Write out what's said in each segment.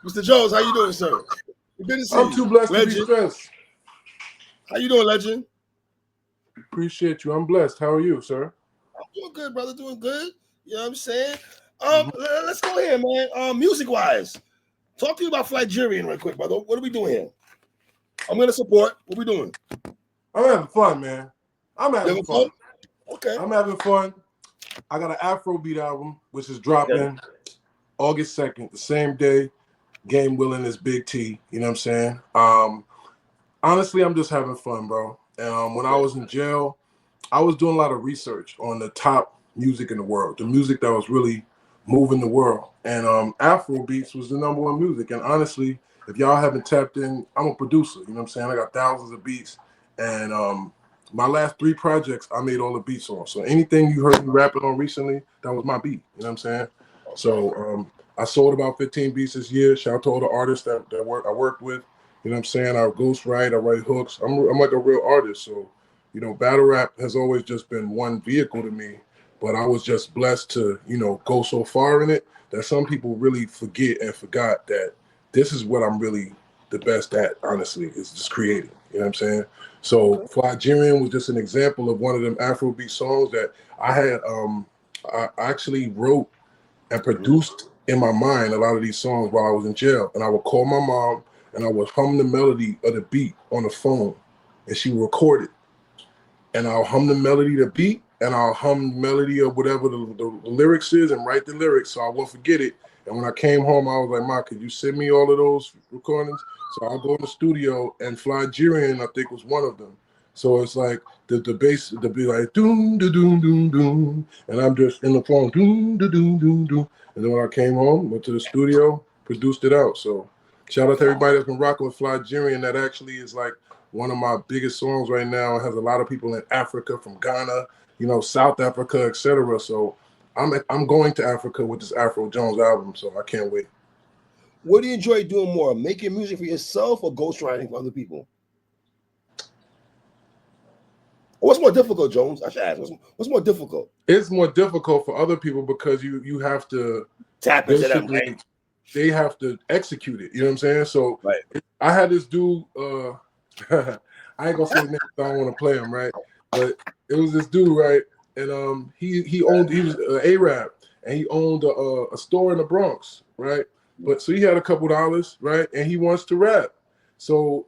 Mr. Jones, how you doing, sir? Good to see you. I'm too blessed Legend. to be stressed. How you doing, Legend? Appreciate you. I'm blessed. How are you, sir? I'm doing good, brother. Doing good. You know what I'm saying? Let's go here, man. Music-wise, talk to me about Flygerian real quick, brother. What are we doing here? I'm gonna support. What we doing? I'm having fun, man. I'm having fun. Okay. I'm having fun. I got an Afrobeat album, which is dropping August 2nd, the same day Game Willing is Big T. You know what I'm saying? Honestly, I'm just having fun, bro. And when I was in jail, I was doing a lot of research on the top music in the world, the music that was really moving the world. And Afro beats was the #1 music. And honestly, if y'all haven't tapped in, I'm a producer. You know what I'm saying? I got thousands of beats. And my last 3 projects, I made all the beats on. So anything you heard me rapping on recently, that was my beat. You know what I'm saying? So I sold about 15 beats this year. Shout out to all the artists that I worked with. You know what I'm saying? I ghostwrite, I write hooks. I'm like a real artist. So, you know, battle rap has always just been one vehicle to me. But I was just blessed to, you know, go so far in it that some people really forget and forgot that this is what I'm really the best at, honestly, is just creating. You know what I'm saying? So Flygerian was just an example of one of them Afrobeat songs that I had I actually wrote and produced in my mind a lot of these songs while I was in jail. And I would call my mom and I would hum the melody of the beat on the phone, and she would record it. And I'll hum the melody, the beat, and I'll hum the melody of whatever the lyrics is and write the lyrics so I won't forget it. And when I came home, I was like, Ma, could you send me all of those recordings? So I'll go in the studio, and Flygerian, I think, was one of them. So it's like the bass, the be like doom da doom doom doom, and I'm just in the phone doom da doom doom doom. And then when I came home, went to the studio, produced it out. So shout out to everybody that's been rocking with Flygerian. That actually is like one of my biggest songs right now. It has a lot of people in Africa, from Ghana, you know, South Africa, etc. So I'm going to Africa with this Afro Jones album. So I can't wait. What do you enjoy doing more, making music for yourself or ghostwriting for other people? What's more difficult, Jones? I should ask. What's more difficult? It's more difficult for other people because you have to tap into them, right? They have to execute it. You know what I'm saying? So I had this dude. I ain't gonna say his name. I don't want to play him, right? But it was this dude, right? And he was an Arab, and he owned a store in the Bronx, right? But so he had a couple dollars, right? And he wants to rap. So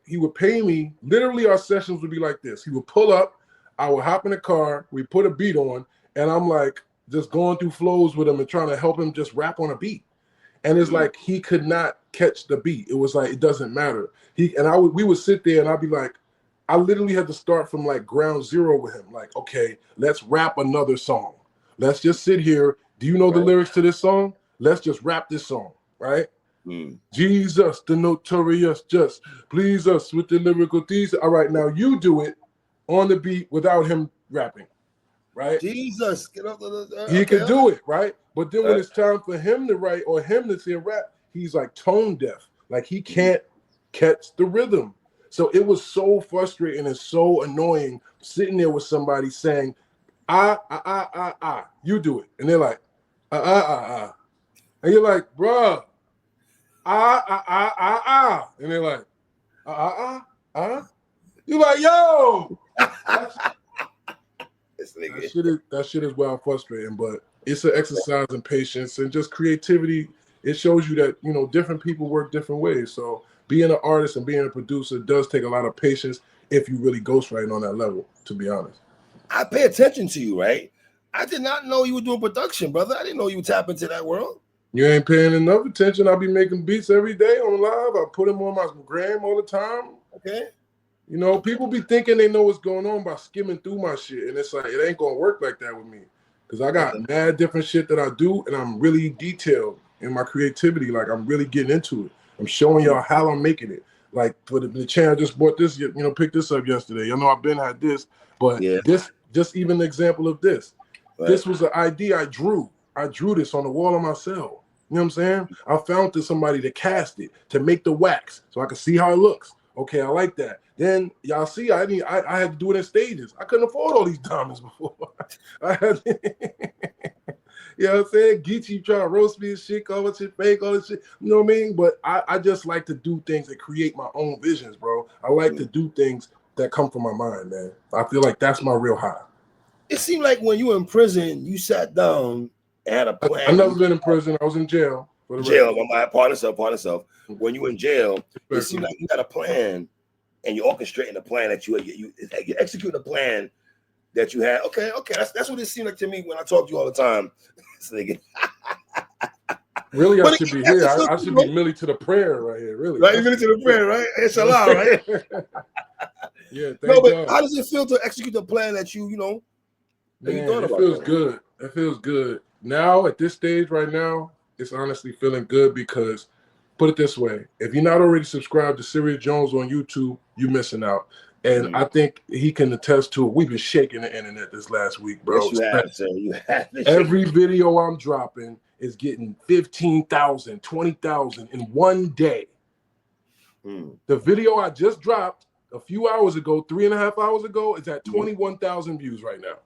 he would pay me. Literally, our sessions would be like this. He would pull up, I would hop in the car, we put a beat on, and I'm like just going through flows with him and trying to help him just rap on a beat. And it's like he could not catch the beat. It was like it doesn't matter. We would sit there, and I'd be like, I literally had to start from like ground zero with him. Like, okay, let's rap another song. Let's just sit here. Do you know the lyrics to this song? Let's just rap this song, right? Jesus, the notorious, just please us with the lyrical thesis. All right, now you do it on the beat without him rapping, right? Jesus, get up the. He could do it, right? But then when it's time for him to write or him to say rap, he's like tone deaf. Like he can't catch the rhythm. So it was so frustrating and so annoying sitting there with somebody saying, you do it. And they're like, And you're like, bruh, And they're like, You're like, yo. That shit is wild frustrating, but it's an exercise in patience and just creativity. It shows you that, you know, different people work different ways. So being an artist and being a producer does take a lot of patience if you really ghostwriting on that level, to be honest. I pay attention to you, right? I did not know you were doing production, brother. I didn't know you would tap into that world. You ain't paying enough attention. I'll be making beats every day on live. I put them on my gram all the time. Okay. You know, people be thinking they know what's going on by skimming through my shit. And it's like, it ain't going to work like that with me. Because I got mad different shit that I do, and I'm really detailed in my creativity. Like, I'm really getting into it. I'm showing y'all how I'm making it. Like, for the channel, I just bought this, you know, picked this up yesterday. I know I've been had this, but this, just even an example of this. This was an idea I drew. I drew this on the wall of my cell. You know what I'm saying? I found somebody to cast it, to make the wax, so I could see how it looks. Okay, I like that. Then y'all see, I had to do it in stages. I couldn't afford all these diamonds before. You know what I'm saying? Geechee trying to roast me and shit, call this shit fake, all this shit. You know what I mean? But I just like to do things that create my own visions, bro. I like to do things that come from my mind, man. I feel like that's my real high. It seemed like when you were in prison, you sat down and had a plan. I've never been in prison. I was in jail. Partner self. When you were in jail, it seemed like you had a plan and you're orchestrating a plan that you execute a plan that you had. Okay. That's what it seemed like to me when I talk to you all the time. Really, I should be here. I should be Millie to the prayer right here. Really, right? Millie to the prayer, right? It's allowed, right? Yeah. No, but how does it feel to execute the plan that you know? Man, it feels good. It feels good. Now at this stage, right now, it's honestly feeling good because, put it this way: if you're not already subscribed to Serius Jones on YouTube, you're missing out. And I think he can attest to it. We've been shaking the internet this last week, bro. Yes, you have, sir. You have. Every video I'm dropping is getting 15,000, 20,000 in one day. The video I just dropped a few hours ago, 3.5 hours ago, is at 21,000 views right now.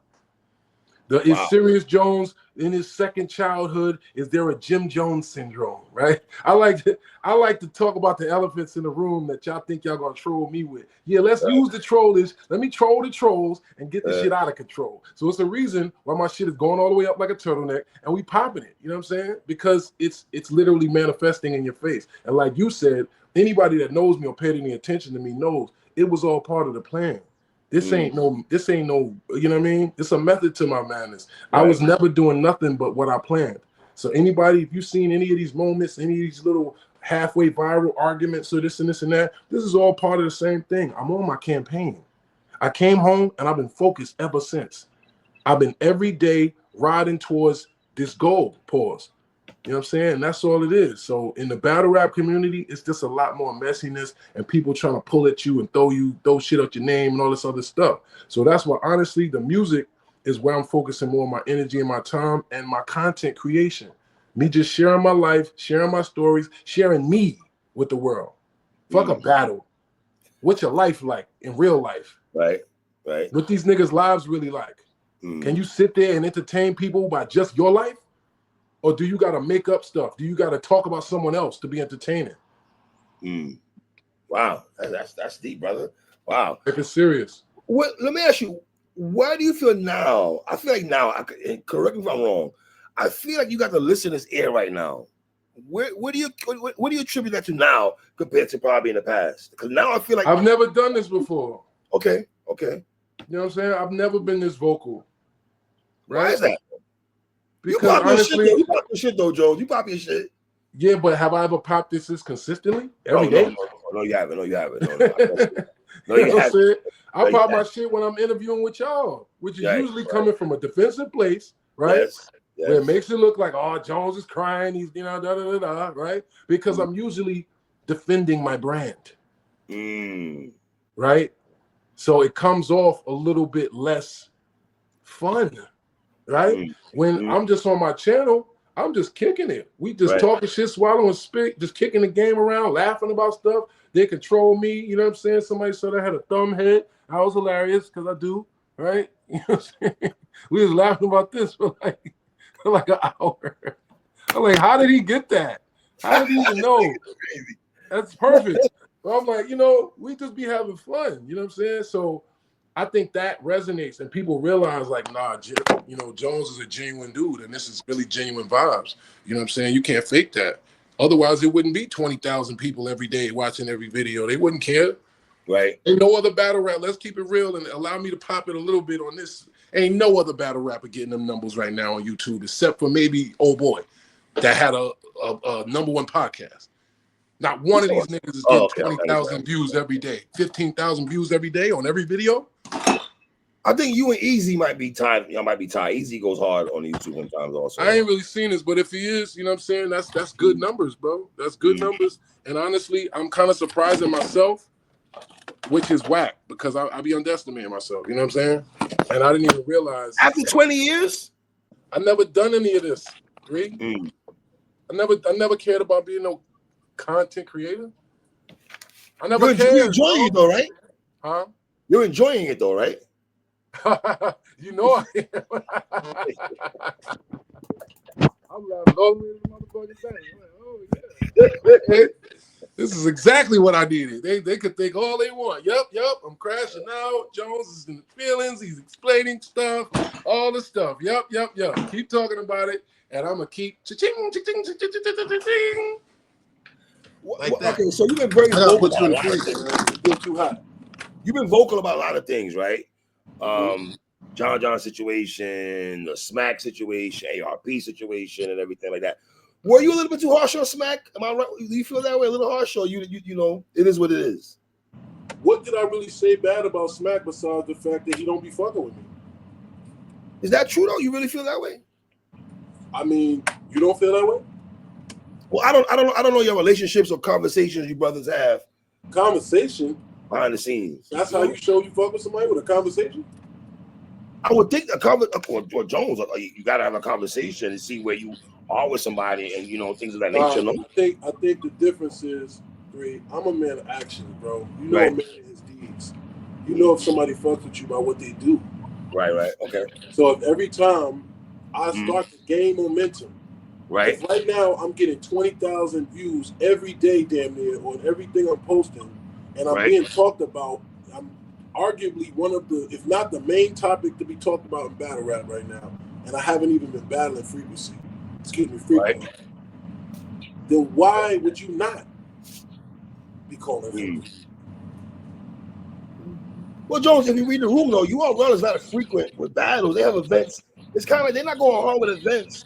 Is Serius Jones in his second childhood? Is there a Jim Jones syndrome? Right? I like to talk about the elephants in the room that y'all think y'all gonna troll me with. Yeah, let's use the trollage. Let me troll the trolls and get the shit out of control. So it's the reason why my shit is going all the way up like a turtleneck and we popping it. You know what I'm saying? Because it's literally manifesting in your face. And like you said, anybody that knows me or paid any attention to me knows it was all part of the plan. This ain't no, you know what I mean? It's a method to my madness. Right. I was never doing nothing but what I planned. So anybody, if you've seen any of these moments, any of these little halfway viral arguments or this and this and that, this is all part of the same thing. I'm on my campaign. I came home and I've been focused ever since. I've been every day riding towards this goal, pause. You know what I'm saying? And that's all it is. So in the battle rap community, it's just a lot more messiness and people trying to pull at you and throw shit out your name and all this other stuff. So that's why, honestly, the music is where I'm focusing more of my energy and my time and my content creation. Me just sharing my life, sharing my stories, sharing me with the world. Fuck a battle. What's your life like in real life? Right. What these niggas' lives really like? Can you sit there and entertain people by just your life? Or do you got to make up stuff? Do you got to talk about someone else to be entertaining? Wow, that's deep, brother. Wow. If it's serious. Well, let me ask you, why do you feel now? I feel like now, correct me if I'm wrong, I feel like you got the listener's ear right now. What do you attribute that to now compared to probably in the past? Because now I feel like I've never done this before. Okay. You know what I'm saying? I've never been this vocal. Right? Why is that? Because you pop honestly, your shit though, Joe. You pop your shit. Yeah, but have I ever popped this consistently every day? No, you haven't. No, you haven't. I pop my shit when I'm interviewing with y'all, which is usually coming from a defensive place, right? Yes. Where it makes it look like, oh, Jones is crying. He's, right? Because I'm usually defending my brand, right? So it comes off a little bit less fun. Right? When I'm just on my channel, I'm just kicking it. We just talking shit, swallowing spit, just kicking the game around, laughing about stuff. They control me. You know what I'm saying? Somebody said I had a thumb head. I was hilarious because I do. Right? You know what I'm saying? We was laughing about this for like an hour. I'm like, how did he get that? How did he even know? That's perfect. So I'm like, we just be having fun. You know what I'm saying? So I think that resonates and people realize like, nah, Jones is a genuine dude and this is really genuine vibes. You know what I'm saying? You can't fake that. Otherwise, it wouldn't be 20,000 people every day watching every video. They wouldn't care. Right. Ain't no other battle rap. Let's keep it real and allow me to pop it a little bit on this. Ain't no other battle rapper getting them numbers right now on YouTube except for maybe Oh Boy that had a #1 podcast. Not one of these niggas is getting 20,000 views every day, 15,000 views every day on every video. I think you and Easy might be tied. Y'all might be tied. Easy goes hard on YouTube sometimes also. I ain't really seen this, but if he is, you know what I'm saying? That's good numbers, bro. That's good numbers. And honestly, I'm kind of surprised at myself, which is whack because I be underestimating myself. You know what I'm saying? And I didn't even realize. After 20 years? I never done any of this. I never cared about being no content creator. I never cared. You're enjoying it though, right? Huh? You're enjoying it though, right? You know I am. I'm laughing all the way to the motherfucking thing. I'm like, oh yeah. This is exactly what I needed. They could think all they want. Yep. I'm crashing out. Jones is in the feelings. He's explaining stuff, all the stuff. Yep. Keep talking about it, and I'm gonna keep cha-ching, cha-ching, cha-ching, cha-ching, cha-ching. Like that. Okay, so you've been very vocal put you in about a lot of things. It's still too hot. You've been vocal about a lot of things, right? John situation, the Smack situation, ARP situation, and everything like that. Were you a little bit too harsh on Smack? Am I right? Do you feel that way a little harsh, or you know it is what it is? What did I really say bad about Smack besides the fact that he don't be fucking with me? Is that true though? You really feel that way? I mean, you don't feel that way? Well, I don't know your relationships or conversations you brothers have. Conversation behind the scenes. That's how you show you fuck with somebody, with a conversation? I would think or Jones, you gotta have a conversation and see where you are with somebody and things of that nature. No? I think the difference is, I'm a man of action, bro. You know, a man of his deeds. You know if somebody fucks with you by what they do. Right, okay. So if every time I start to gain momentum, right now I'm getting 20,000 views every day, damn near, on everything I'm posting, and I'm being talked about. I'm arguably one of the, if not the main topic to be talked about in battle rap right now, and I haven't even been battling frequently. Frequently. Then why would you not be calling him? Well, Jones, if you read the room though, you all brothers not frequent with battles. They have events. It's kind of like they're not going hard with events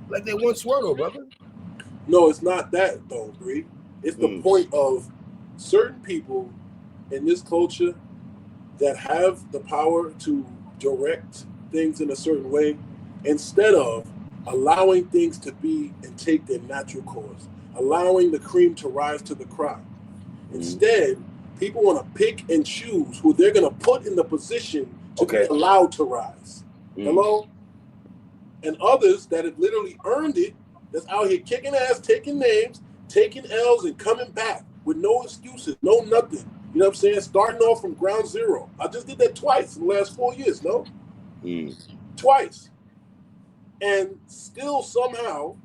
like they once were, though, brother. No, it's not that though, Bree. It's the point of certain people in this culture that have the power to direct things in a certain way, instead of allowing things to be and take their natural course, allowing the cream to rise to the crop. Instead, people want to pick and choose who they're going to put in the position to be allowed to rise. Hello? And others that have literally earned it, that's out here kicking ass, taking names, taking L's, and coming back with no excuses, no nothing. You know what I'm saying? Starting off from ground zero. I just did that twice in the last 4 years, no? Twice. And still somehow,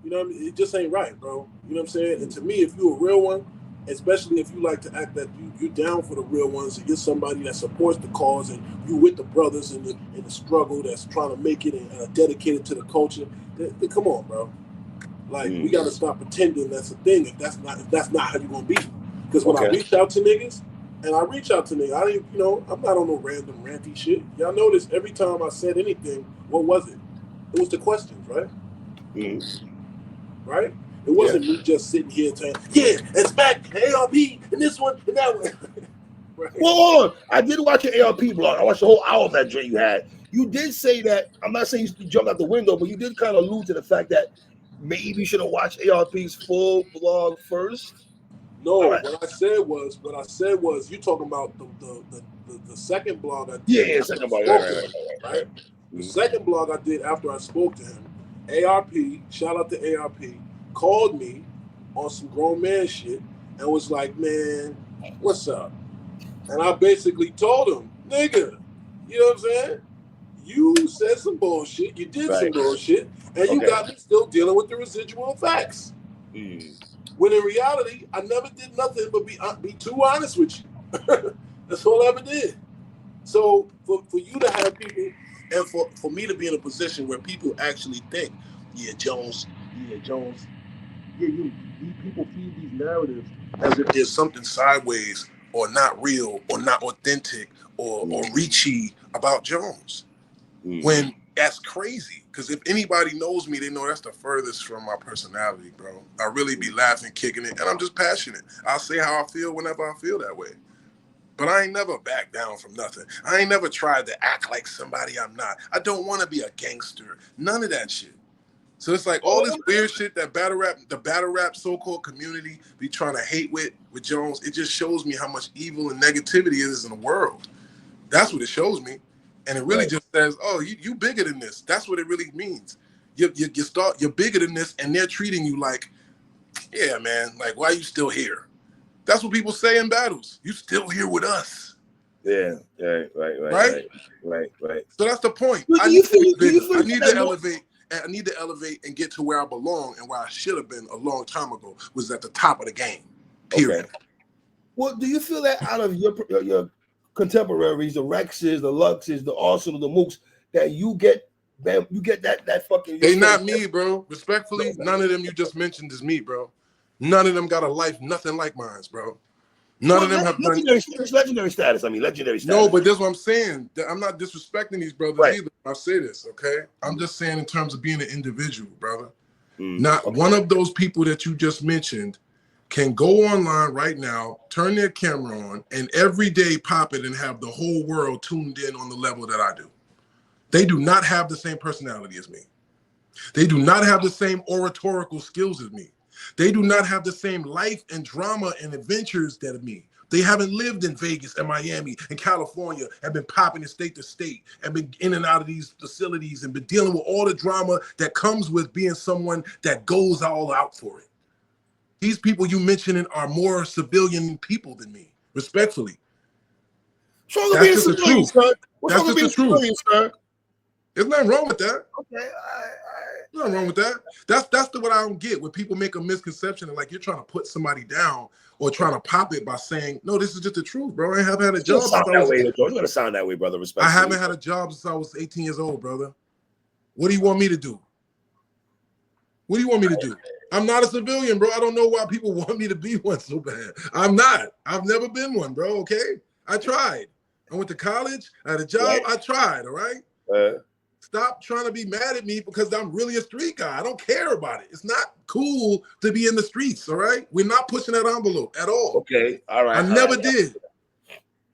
you know what I mean? It just ain't right, bro. You know what I'm saying? And to me, if you're a real one, especially if you like to act that you're down for the real ones, and you're somebody that supports the cause, and you with the brothers in the struggle that's trying to make it and are dedicated to the culture, then come on, bro. Like, we got to stop pretending that's a thing if that's not how you're going to be. Because when I reach out to niggas, I'm not on no random ranty shit. Y'all notice every time I said anything, what was it? It was the questions, right? Right? It wasn't me just sitting here saying, it's back, ARP, and this one, and that one. Right? Well, hold on. I did watch your ARP blog. I watched the whole hour of that joint you had. You did say that, I'm not saying you jumped out the window, but you did kind of allude to the fact that maybe you should have watched ARP's full blog first. No, what I said was you talking about the second blog I did. Second blog, right? The second blog I did after I spoke to him, ARP, shout out to ARP, called me on some grown man shit and was like, man, what's up? And I basically told him, nigga, you know what I'm saying? You said some bullshit, you did some bullshit, and you got me still dealing with the residual effects. When in reality, I never did nothing but be too honest with you. That's all I ever did. So for you to have people, and for me to be in a position where people actually think, Jones, people feed these narratives as if there's something sideways or not real or not authentic or reachy about Jones. When that's crazy, because if anybody knows me, they know that's the furthest from my personality, bro. I really be laughing, kicking it, and I'm just passionate. I'll say how I feel whenever I feel that way. But I ain't never backed down from nothing. I ain't never tried to act like somebody I'm not. I don't want to be a gangster. None of that shit. So it's like all this weird shit that the battle rap so-called community be trying to hate with Jones, it just shows me how much evil and negativity is in the world. That's what it shows me. And it really just says, oh, you bigger than this. That's what it really means. You're bigger than this, and they're treating you like, yeah, man, like, why are you still here? That's what people say in battles. You still here with us. Yeah, right. So that's the point. Do I need to elevate to elevate and get to where I belong and where I should have been a long time ago, was at the top of the game. Period. Okay. Well, do you feel that out of your contemporaries, the Rexes, the Luxes, the Arsenal, the Mooks, that you get that fucking? They not me, bro. Respectfully, none of them you just mentioned is me, bro. None of them got a life nothing like mine, bro. None of them have done legendary status. I mean, legendary status. No, but that's what I'm saying. I'm not disrespecting these brothers either. I say this, okay? I'm just saying in terms of being an individual, brother. Not one of those people that you just mentioned can go online right now, turn their camera on, and every day pop it and have the whole world tuned in on the level that I do. They do not have the same personality as me. They do not have the same oratorical skills as me. They do not have the same life and drama and adventures that me. They haven't lived in Vegas and Miami and California and been popping state to state and been in and out of these facilities and been dealing with all the drama that comes with being someone that goes all out for it. These people you mentioning are more civilian people than me, respectfully. That's just the truth. That's just the truth. There's nothing wrong with that. Okay, nothing wrong with that. That's what I don't get. When people make a misconception and like you're trying to put somebody down or trying to pop it by saying, no, this is just the truth, bro. I haven't had a job since I was. It's gonna sound that way, brother. Respectfully. I haven't had a job since I was 18 years old, brother. What do you want me to do? What do you want me to do? I'm not a civilian, bro. I don't know why people want me to be one so bad. I'm not. I've never been one, bro. Okay, I tried. I went to college. I had a job. I tried. All right. Stop trying to be mad at me because I'm really a street guy. I don't care about it. It's not cool to be in the streets, all right? We're not pushing that envelope at all. Okay, all right. I never did.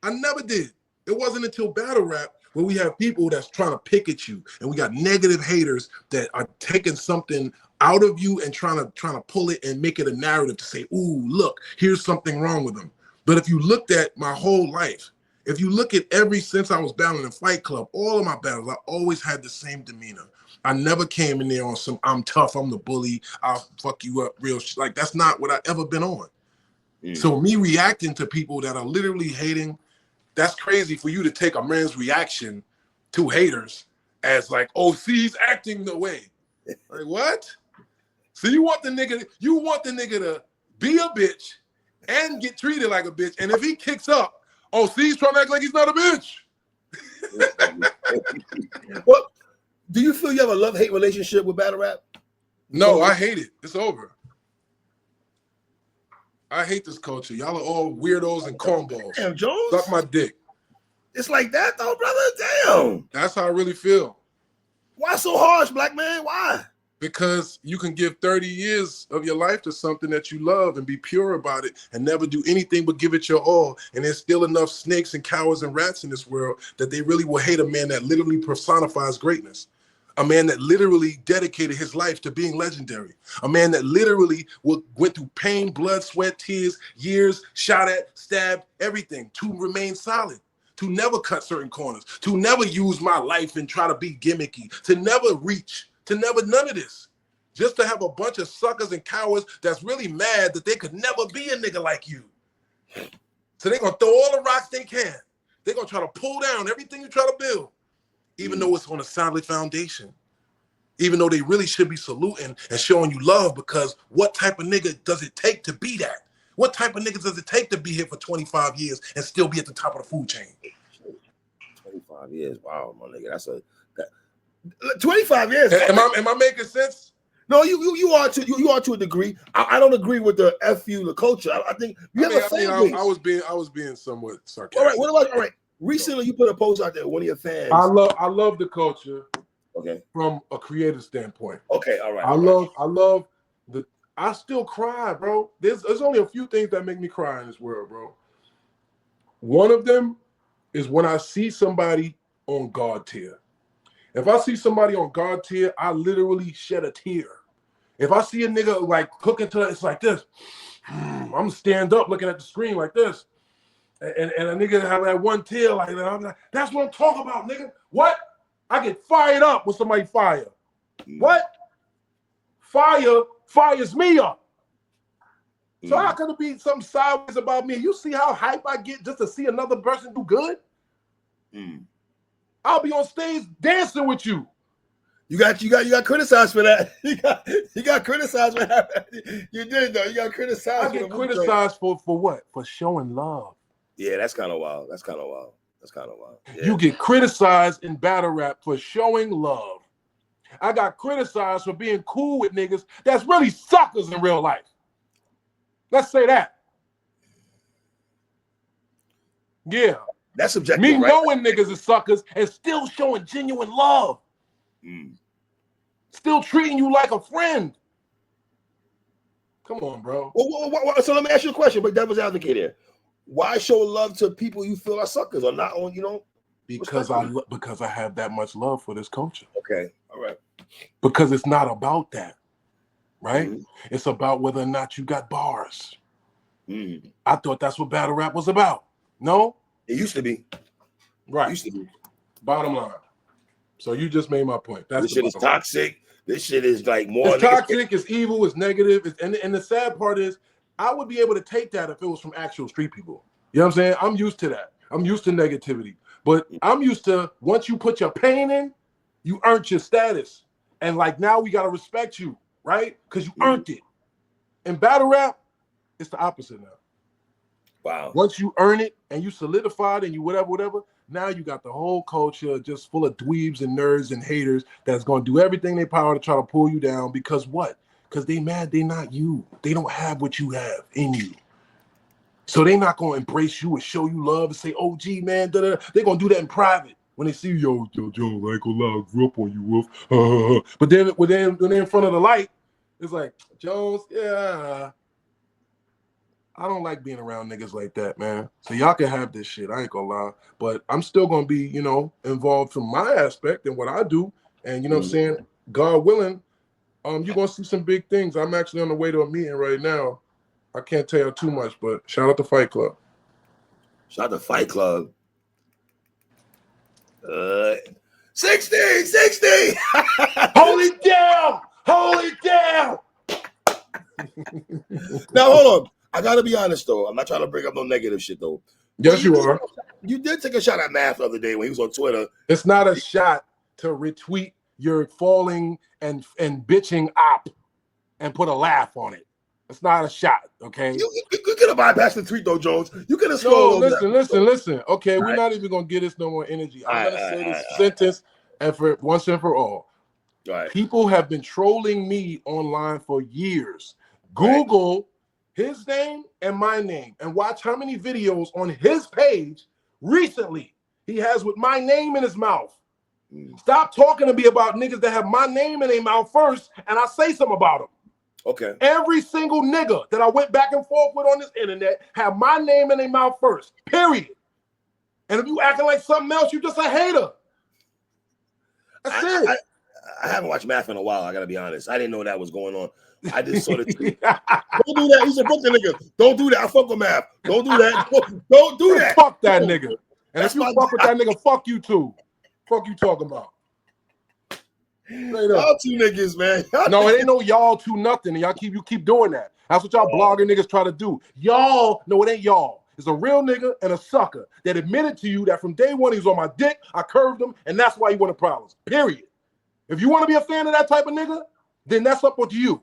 I never did. It wasn't until battle rap where we have people that's trying to pick at you and we got negative haters that are taking something out of you and trying to pull it and make it a narrative to say, ooh, look, here's something wrong with them. But if you looked at my whole life, if you look at since I was battling in Fight Club, all of my battles, I always had the same demeanor. I never came in there on some, I'm tough, I'm the bully, I'll fuck you up real shit. Like, that's not what I ever been on. So me reacting to people that are literally hating, that's crazy for you to take a man's reaction to haters as like, oh, see, he's acting the way. Like, what? So you want the nigga to be a bitch and get treated like a bitch. And if he kicks up, oh, see, he's trying to act like he's not a bitch. Well, do you feel you have a love-hate relationship with battle rap? No, I hate it. It's over. I hate this culture. Y'all are all weirdos and cornballs. Damn, Jones. Suck my dick. It's like that, though, brother. Damn. That's how I really feel. Why so harsh, black man? Why? Because you can give 30 years of your life to something that you love and be pure about it and never do anything but give it your all. And there's still enough snakes and cowards and rats in this world that they really will hate a man that literally personifies greatness. A man that literally dedicated his life to being legendary. A man that literally went through pain, blood, sweat, tears, years, shot at, stabbed, everything to remain solid. To never cut certain corners. To never use my life and try to be gimmicky. To never reach. To never none of this. Just to have a bunch of suckers and cowards that's really mad that they could never be a nigga like you. So they're going to throw all the rocks they can. They're going to try to pull down everything you try to build. Even though it's on a solid foundation. Even though they really should be saluting and showing you love, because what type of nigga does it take to be that? What type of niggas does it take to be here for 25 years and still be at the top of the food chain? 25 years. Wow, my nigga. That's 25 years. Am I making sense? No, you are to a degree. I don't agree with the the culture. I think you have a fan base. I was being somewhat sarcastic. All right. Recently, you put a post out there. One of your fans. I love the culture. Okay. From a creative standpoint. Okay. All right. I love the. I still cry, bro. There's only a few things that make me cry in this world, bro. One of them is when I see somebody on God tier. If I see somebody on God tier, I literally shed a tear. If I see a nigga like cooking to it, it's like this. I'm stand up looking at the screen like this. And a nigga have that one tear like that. I'm like, that's what I'm talking about, nigga. What? I get fired up when somebody fire. What? Fire fires me up. So how could it be something sideways about me? You see how hype I get just to see another person do good? I'll be on stage dancing with you. You got criticized for that. You got criticized for that. You did though. You got criticized. I get criticized for what? For showing love. Yeah, that's kind of wild. Yeah. You get criticized in battle rap for showing love. I got criticized for being cool with niggas that's really suckers in real life. Let's say that. Yeah. That's subjective, Me right? knowing niggas is suckers and still showing genuine love. Still treating you like a friend. Come on, bro. Well, so let me ask you a question, but devil's advocate here. Why show love to people you feel are suckers or not on, Because I have that much love for this culture. Okay, all right. Because it's not about that, right? It's about whether or not you got bars. I thought that's what battle rap was about. No? It used to be. Right. It used to be. Bottom line. So you just made my point. This shit is toxic. This shit is like more. It's toxic, it's evil, it's negative. And the sad part is, I would be able to take that if it was from actual street people. You know what I'm saying? I'm used to that. I'm used to negativity. But I'm used to, once you put your pain in, you earned your status. And like now we got to respect you, right? Because you earned it. In battle rap, it's the opposite now. Wow. Once you earn it and you solidified and you whatever, now you got the whole culture just full of dweebs and nerds and haters that's going to do everything in their power to try to pull you down. Because what? Because they mad they not you. They don't have what you have in you. So they not going to embrace you and show you love and say, oh, gee, man, da-da. They're going to do that in private. When they see you, yo, Jones, I ain't gonna lie, I grew up on you, Wolf. But then when they're in front of the light, it's like, Jones, yeah, I don't like being around niggas like that, man. So y'all can have this shit, I ain't gonna lie. But I'm still gonna be, involved from my aspect and what I do. And you know what I'm saying? God willing, you're gonna see some big things. I'm actually on the way to a meeting right now. I can't tell you too much, but shout out to Fight Club. Shout out to Fight Club. 60. Hold it down. Now hold on. I gotta be honest though. I'm not trying to bring up no negative shit though. Yes, you are. You did take a shot at Math the other day when he was on Twitter. It's not a shot to retweet your falling and bitching op and put a laugh on it. It's not a shot, okay? You could have bypassed the tweet though, Jones. You could have scrolled. No, listen. Okay, we're not even gonna get this no more energy. I'm gonna say this sentence and for once and for all. Right. People have been trolling me online for years. Google his name and my name and watch how many videos on his page recently he has with my name in his mouth. Stop talking to me about niggas that have my name in their mouth first, and I say something about them. Okay. Every single nigga that I went back and forth with on this internet have my name in their mouth first, period. And if you acting like something else, you just a hater. That's it. I haven't watched Math in a while, I gotta be honest. I didn't know that was going on. I just saw the tweet. Don't do that. He's a Brooklyn nigga. Don't do that. I fuck with Math. Don't do that. Don't do that. Fuck that nigga. And if you fuck with that nigga, fuck you too. Fuck you talking about. Y'all two niggas, man. No, it ain't no y'all two nothing. And you keep doing that. That's what y'all blogging niggas try to do. Y'all, no, it ain't y'all. It's a real nigga and a sucker that admitted to you that from day one he was on my dick, I curved him, and that's why he wanted problems. Period. If you want to be a fan of that type of nigga, then that's up with you.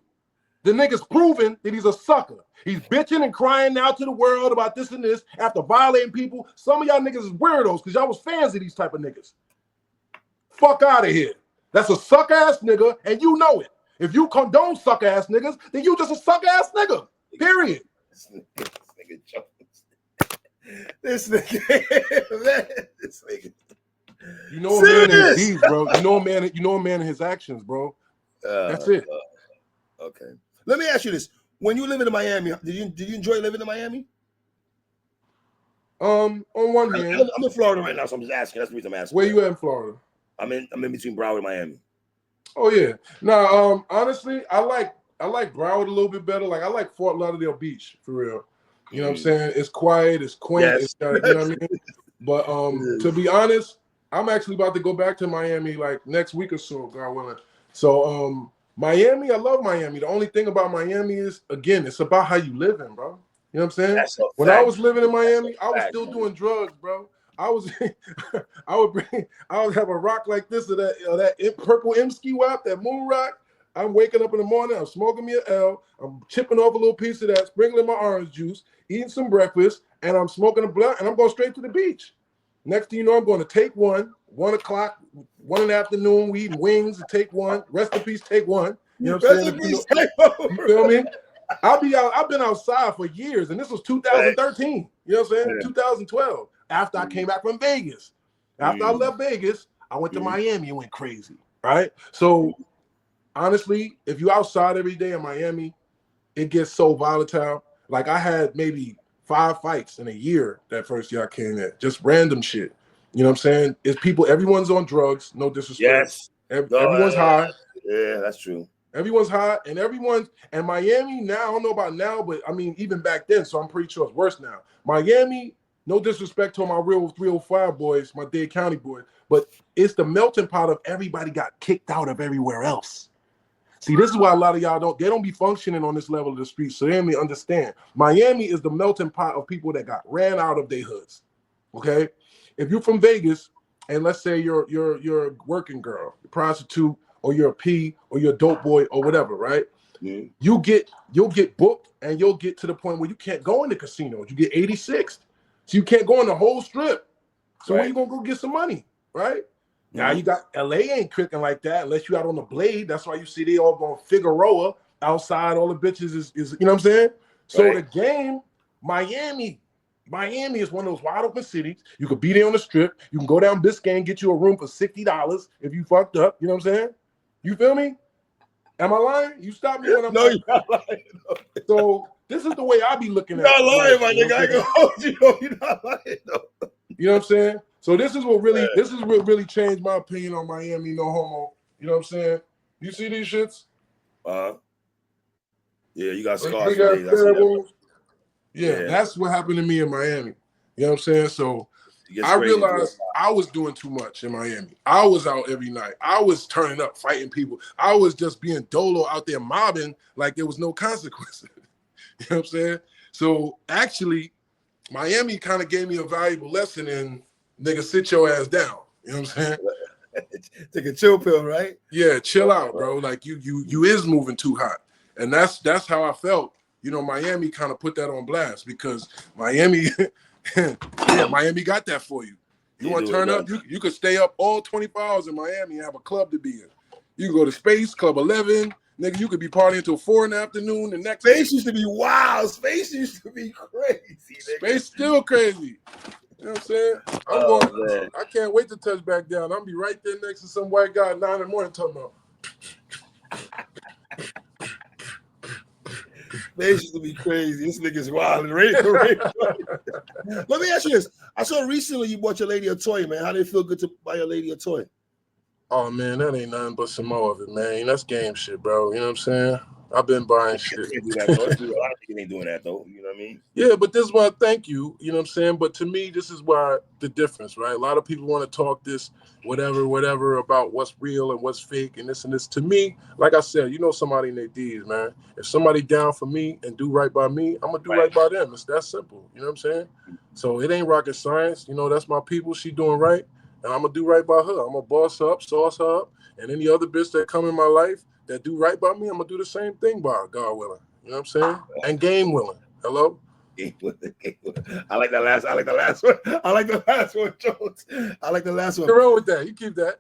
The nigga's proven that he's a sucker. He's bitching and crying now to the world about this and this after violating people. Some of y'all niggas is weirdos because y'all was fans of these type of niggas. Fuck out of here. That's a suck-ass nigga, and you know it. If you condone suck-ass niggas, then you just a suck-ass nigga. Period. This nigga. Man, this nigga. You know a man in his deeds, bro. You know a man in his actions, bro. That's it. Okay. Let me ask you this. When you living in Miami, did you enjoy living in Miami? On one hand. I'm in Florida right now, so I'm just asking. That's the reason I'm asking. Where you at in Florida? I'm in between Broward and Miami. Oh yeah. Now, honestly, I like Broward a little bit better. Like I like Fort Lauderdale Beach for real. You know what I'm saying? It's quiet, it's quaint, Yes. you know what I mean? But to be honest, I'm actually about to go back to Miami like next week or so, God willing. So Miami, I love Miami. The only thing about Miami is, again, it's about how you living, bro. You know what I'm saying? When I was living in Miami, I was still doing drugs, bro. I was, I would have a rock like this or that purple M ski wap, that moon rock. I'm waking up in the morning, I'm smoking me an L, I'm chipping off a little piece of that, sprinkling my orange juice, eating some breakfast, and I'm smoking a blunt, and I'm going straight to the beach. Next thing you know, I'm going to take 1 o'clock, 1 in the afternoon, we eating wings and take one. Rest in peace, take one. You know what I'm saying? You feel me? I've been outside for years, and this was 2013. You know what I'm saying? 2012. After I came back from Vegas. After I left Vegas, I went to Miami and went crazy. Right? So honestly, if you're outside every day in Miami, it gets so volatile. Like I had maybe 5 fights in a year that first year I came in. Just random shit. You know what I'm saying? It's people, everyone's on drugs, no disrespect. Yes. Everyone's high. Yeah, that's true. Everyone's hot, and Miami now, I don't know about now, but I mean, even back then, so I'm pretty sure it's worse now. Miami, no disrespect to my real 305 boys, my Dade County boys, but it's the melting pot of everybody got kicked out of everywhere else. See, this is why a lot of y'all they don't be functioning on this level of the street, so they don't understand. Miami is the melting pot of people that got ran out of their hoods, okay? If you're from Vegas, and let's say you're a working girl, a prostitute, or you're a P, or you're a dope boy, or whatever, right? Yeah. You'll get booked, and you'll get to the point where you can't go in the casinos. You get 86th, so you can't go in the whole strip. So where you gonna go get some money, right? Now you got LA ain't cooking like that unless you out on the blade. That's why you see they all going Figueroa outside. All the bitches is you know what I'm saying? So the game, Miami is one of those wide open cities. You could be there on the strip. You can go down Biscayne, get you a room for $60 if you fucked up. You know what I'm saying? You feel me? Am I lying? You stop me when I'm No, you're not lying. No. So this is the way I be looking at it. You're not lying, my nigga. I can hold you. You're not lying, though. You know what I'm saying? So this is what really changed my opinion on Miami, no homo. You know what I'm saying? You see these shits? Yeah, you got scars for days. Yeah, that's what happened to me in Miami. You know what I'm saying? So I realized I was doing too much in Miami. I was out every night. I was turning up, fighting people. I was just being dolo out there mobbing like there was no consequences. You know what I'm saying? So actually, Miami kind of gave me a valuable lesson in nigga, sit your ass down. You know what I'm saying? Take a chill pill, right? Yeah, chill out, bro. Like you is moving too hot. And that's how I felt. You know, Miami kind of put that on blast because Miami, Miami got that for you. You want to turn up, you could stay up all 24 hours in Miami and have a club to be in. You can go to Space, Club 11. Nigga, you could be partying till 4 in the afternoon. The next Space used to be wild. Space used to be crazy. Nigga. Space still crazy. You know what I'm saying? I can't wait to touch back down. I'm be right there next to some white guy at 9 in the morning talking about. Space used to be crazy. This nigga's wild and ready for rape. Let me ask you this. I saw recently you bought your lady a toy, man. How did it feel good to buy your lady a toy? Oh, man, that ain't nothing but some more of it, man. That's game shit, bro. You know what I'm saying? I've been buying shit. A lot of people ain't doing that, though. You know what I mean? Yeah, but this is why, thank you. You know what I'm saying? But to me, this is why the difference, right? A lot of people want to talk this whatever about what's real and what's fake and this and this. To me, like I said, you know somebody in their D's, man. If somebody down for me and do right by me, I'm going to do right by them. It's that simple. You know what I'm saying? So it ain't rocket science. You know, that's my people. She doing right. And I'm going to do right by her. I'm going to boss her up, sauce her up. And any other bitch that come in my life that do right by me, I'm going to do the same thing by her, God willing. You know what I'm saying? And game willing. Hello? I like that last. I like the last one. I like the last one, Jones. I like the last one. What's wrong with that? You keep that.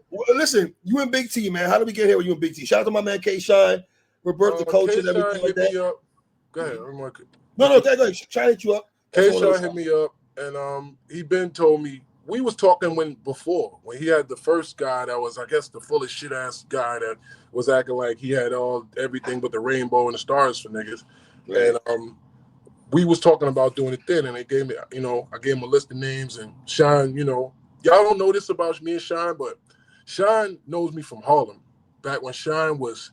Well, listen, you and Big T, man. How did we get here with you and Big T? Shout out to my man K Shine, Roberta the coach, and everything like that. Me up. Go ahead. No, go ahead. Try to hit you up. K Shine hit me up, and he been told me we was talking when he had the first guy that was, I guess, the fullest shit ass guy that was acting like he had everything but the rainbow and the stars for niggas, right. And we was talking about doing it then, and they gave me, I gave him a list of names, and Shine, y'all don't know this about me and Shine, but Shine knows me from Harlem, back when Shine was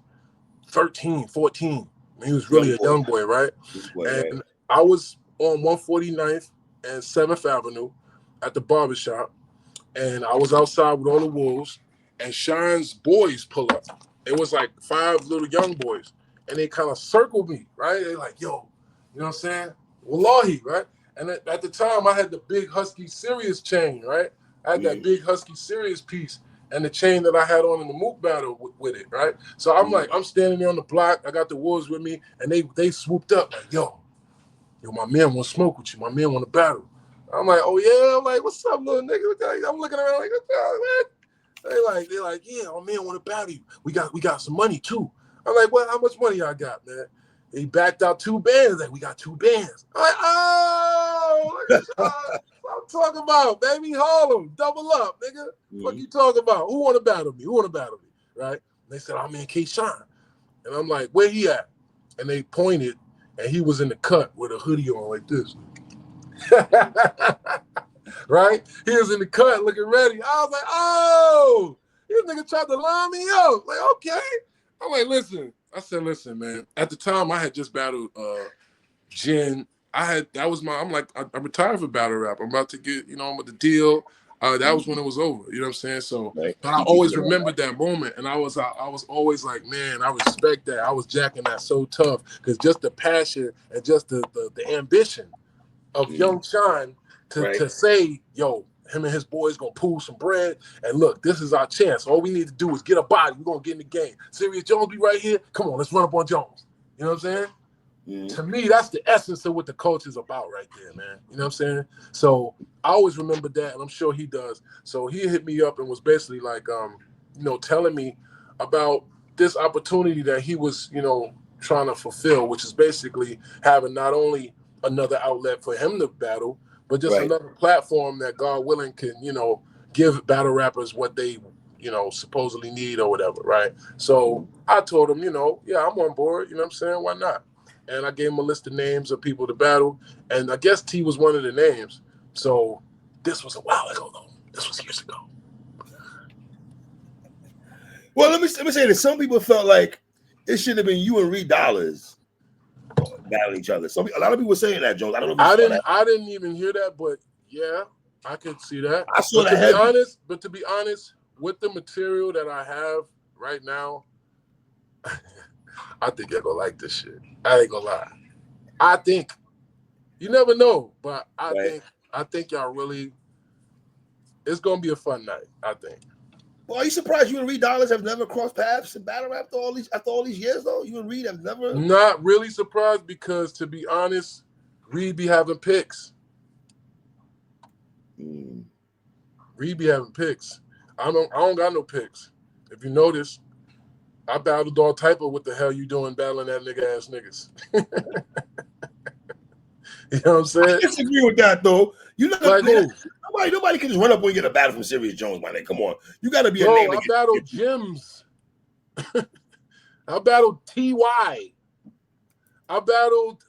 13, 14. He was really a young boy, right? And I was on 149th and 7th Avenue at the barbershop, and I was outside with all the wolves, and Shine's boys pull up. It was like 5 little young boys, and they kind of circled me, right? They're like, yo, you know what I'm saying? Wallahi, right? And at the time, I had the big Husky Serius chain, right? I had that big Husky Serius piece and the chain that I had on in the Mook battle with it, right? So I'm like, I'm standing there on the block. I got the wolves with me, and they swooped up like, yo, my man want to smoke with you. My man want to battle. I'm like, oh yeah. I'm like, what's up, little nigga? I'm looking around like, what's up, man? They're like, yeah, my man want to battle you. We got some money too. I'm like, well, how much money y'all got, man? He backed out 2 bands. Like, we got 2 bands. I'm like, oh, what I'm talking about, baby. Harlem, double up, nigga. What you talking about? Who want to battle me? Right? And they said, oh, man, K-Shine. And I'm like, where he at? And they pointed, and he was in the cut with a hoodie on like this. Right? He was in the cut looking ready. I was like, oh, this nigga tried to line me up. Like, okay. I'm like, listen. I said, listen, man. At the time, I had just battled Jen. I'm retired for battle rap. I'm about to get, I'm with the deal. That was when it was over. You know what I'm saying? So, but I always remembered that moment, and I was always like, man, I respect that. I was jacking that so tough because just the passion and just the ambition of Young Shine to say, yo, him and his boys gonna pull some bread, and look, this is our chance. All we need to do is get a body. We're gonna get in the game. Serius Jones be right here. Come on, let's run up on Jones. You know what I'm saying? To me, that's the essence of what the culture is about right there, man. You know what I'm saying? So I always remember that, and I'm sure he does. So he hit me up and was basically like, telling me about this opportunity that he was, trying to fulfill, which is basically having not only another outlet for him to battle, but just another platform that God willing can, give battle rappers what they, supposedly need or whatever, right? So I told him, yeah, I'm on board. You know what I'm saying? Why not? And I gave him a list of names of people to battle, and I guess T was one of the names. So this was a while ago, though. This was years ago. Well, let me say this. Some people felt like it should have been you and Reed Dollars battling each other. A lot of people were saying that, Jones. I don't know if you saw that. I didn't even hear that, but yeah, I could see that. I saw that. To be honest, with the material that I have right now, I think you're gonna like this shit. I ain't gonna lie. I think you never know, but I think y'all really. It's gonna be a fun night. I think. Well, are you surprised you and Reed Dollars have never crossed paths in battle rap after all these years, though? You and Reed have never. Not really surprised because, to be honest, Reed be having picks. Reed be having picks. I don't got no picks. If you notice, I battled all type of what the hell you doing battling that nigga ass niggas. You know what I'm saying? I disagree with that though. You know, like nobody can just run up and get a battle from Serius Jones, my nigga. Come on, you got to be a name. I battled Jims. I battled Ty. I battled.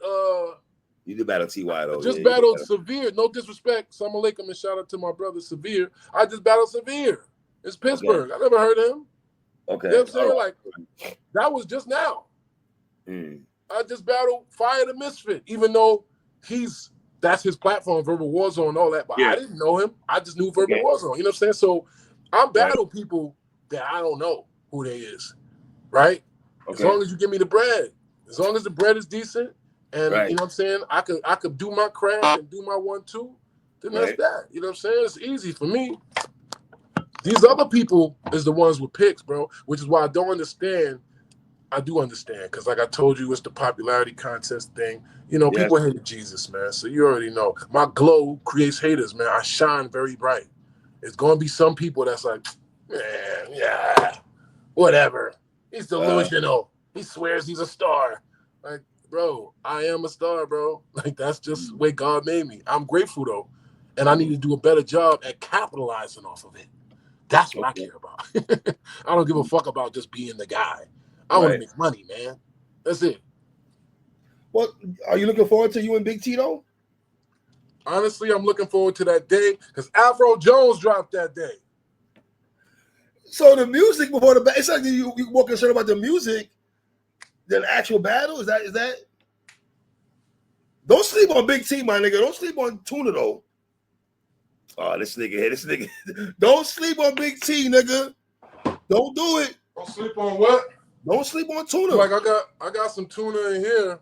You did battle Ty though. Just battled Severe. No disrespect. Salam alaikum and shout out to my brother Severe. I just battled Severe. It's Pittsburgh. I never heard of him. Okay. You know what I'm saying? Like that was just now. I just battled Fire the Misfit, even though that's his platform, Verbal Warzone and all that. But I didn't know him. I just knew Verbal Warzone. You know what I'm saying? So I battle people that I don't know who they is. Right? Okay. As long as you give me the bread. As long as the bread is decent and you know what I'm saying, I could do my craft and do my 1-2, then that's that. You know what I'm saying? It's easy for me. These other people is the ones with picks, bro, which is why I don't understand. I do understand, because like I told you, it's the popularity contest thing. You know, people hate Jesus, man. So you already know. My glow creates haters, man. I shine very bright. It's going to be some people that's like, man, whatever. He's delusional. He swears he's a star. Like, bro, I am a star, bro. Like, that's just the way God made me. I'm grateful, though. And I need to do a better job at capitalizing off of it. That's what I care about. I don't give a fuck about just being the guy. I want to make money, man. That's it. Well, are you looking forward to you and Big T, though? Honestly, I'm looking forward to that day because Afro Jones dropped that day. So the music before the battle, it's like you more concerned about the music than actual battle? Is that? Don't sleep on Big T, my nigga. Don't sleep on Tuna, though. Oh, this nigga. Don't sleep on Big T, nigga. Don't do it. Don't sleep on what? Don't sleep on Tuna. Like I got some tuna in here.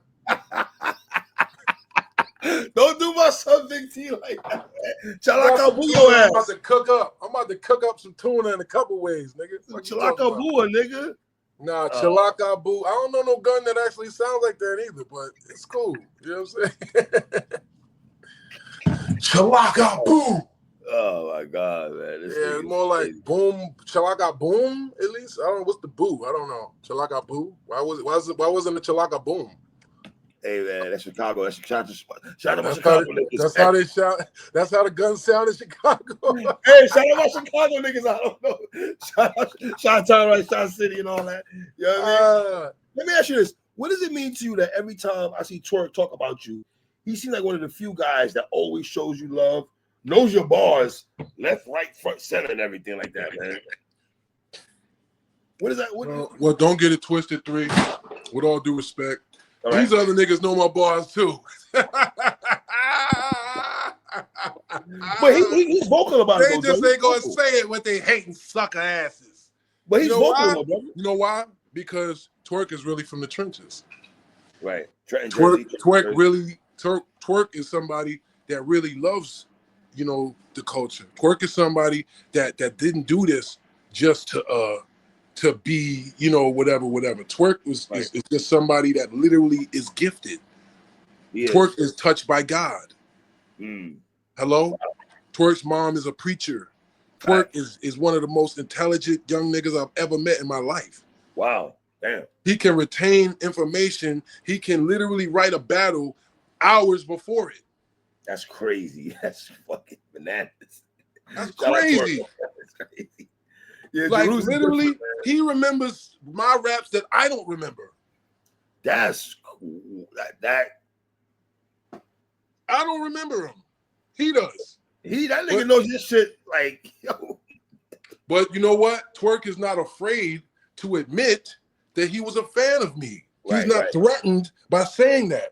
Don't do my son Big T like that. I'm Chalakabuo about ass. to cook up. I'm about to cook up some tuna in a couple ways, nigga. What you talking about? Chalakabuo, nigga. Nah, Chalakabu. I don't know no gun that actually sounds like that either, but it's cool. You know what I'm saying? Chalakabu. Oh my god, man. This Yeah, it's more like boom, Chalaka boom. At least I don't know what's the boo. I don't know. Chalaka boo. Why wasn't the Chalaka boom? Hey man, that's Chicago. That's shout out my That's Chicago how, niggas. that's how they shout. That's how the guns sound in Chicago. Hey, shout out my Chicago niggas. I don't know. Shout out right, Shot City and all that. You know what I mean? Let me ask you this: what does it mean to you that every time I see Twerk talk about you, he seems like one of the few guys that always shows you love, knows your bars, left, right, front, center, and everything like that, man? What is that? Well, don't get it twisted, 3. With all due respect, all these other niggas know my bars too. But he's vocal about it. They just ain't gonna say it with they hating sucker asses. But he's vocal, why? brother. You know why? Because Twerk is really from the trenches. Right. Twerk is somebody that really loves, the culture. Twerk is somebody that didn't do this just to be, whatever. Twerk is just somebody that literally is gifted. Twerk is touched by God. Hello? Wow. Twerk's mom is a preacher. Twerk is one of the most intelligent young niggas I've ever met in my life. Wow. Damn. He can retain information. He can literally write a battle hours before it. That's crazy. That's fucking bananas. That's crazy. That's crazy. Yeah, like literally, he remembers my raps that I don't remember. That's cool. That I don't remember him. He does. That nigga knows this shit. Like, yo. But you know what? Twerk is not afraid to admit that he was a fan of me. He's not threatened by saying that.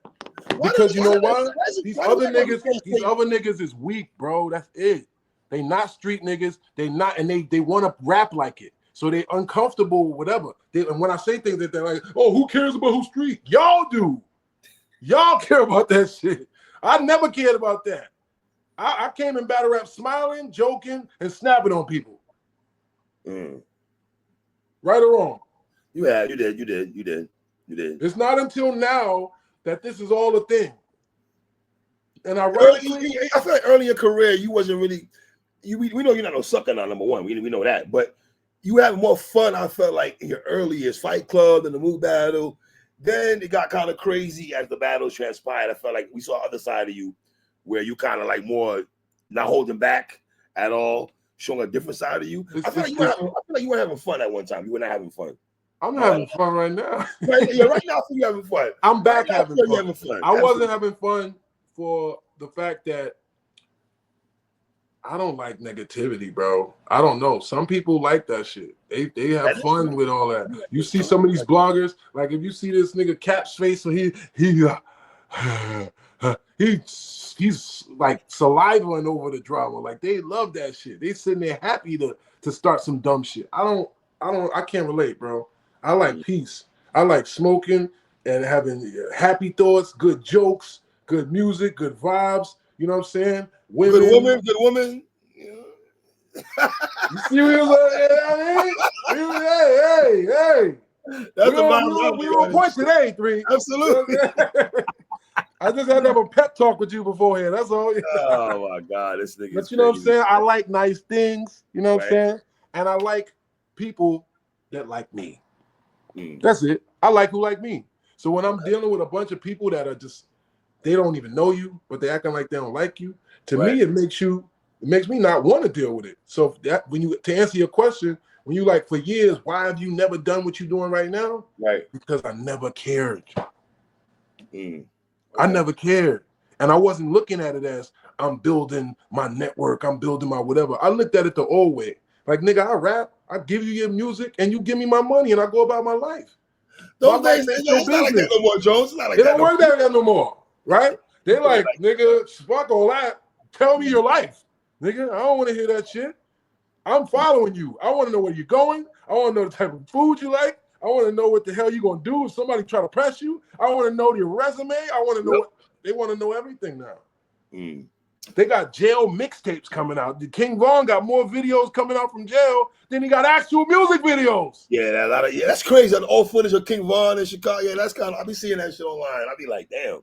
Because you know why? These other niggas is weak, bro. That's it. They not street niggas. They not, and they want to rap like it. So they uncomfortable, whatever. And when I say things that they're like, oh, who cares about who's street? Y'all do. Y'all care about that shit. I never cared about that. I came in battle rap smiling, joking, and snapping on people. Right or wrong? You did. It's not until now that this is all a thing. And I feel like early in your career, you wasn't really. We know you're not no sucker now, number one. We know that, but you had more fun. I felt like in your early years, Fight Club and the Move Battle. Then it got kind of crazy as the battles transpired. I felt like we saw the other side of you, where you kind of like more not holding back at all, showing a different side of you. I feel like you were having fun at one time. You were not having fun. I'm having fun right now. Right now, I feel you having fun. I'm back having fun. I wasn't having fun for the fact that I don't like negativity, bro. I don't know. Some people like that shit. They have fun with all that. You see some of these bloggers, like if you see this nigga Cap's face, so he's like salivating over the drama. Like they love that shit. They sitting there happy to start some dumb shit. I can't relate, bro. I like peace. I like smoking and having happy thoughts, good jokes, good music, good vibes. You know what I'm saying? Good woman. You see what hey. That's we on point today, 3. Absolutely. I just had to have a pep talk with you beforehand. That's all. Oh my God, this nigga. But you know what I'm saying? I like nice things. You know what I'm saying? And I like people that like me. That's it. I like who like me. So when I'm dealing with a bunch of people that are just, they don't even know you, but they acting like they don't like you. To me, it makes me not want to deal with it. So to answer your question, when you like for years, why have you never done what you're doing right now? Right. Because I never cared. I never cared. And I wasn't looking at it as I'm building my network, I'm building my whatever. I looked at it the old way. Like, nigga, I rap, I give you your music, and you give me my money, and I go about my life. Those days, it's not like that no more, Jones. It's not like they that don't work like that no more, right? They like, nigga, fuck all that. Tell me your life. Nigga, I don't want to hear that shit. I'm following you. I want to know where you're going. I want to know the type of food you like. I want to know what the hell you're going to do if somebody try to press you. I want to know your resume. I want to know They want to know everything now. Mm. They got jail mixtapes coming out. King Von got more videos coming out from jail than he got actual music videos. Yeah, that's crazy. The old footage of King Von in Chicago. Yeah, that's kind of. I be seeing that shit online. I be like, damn.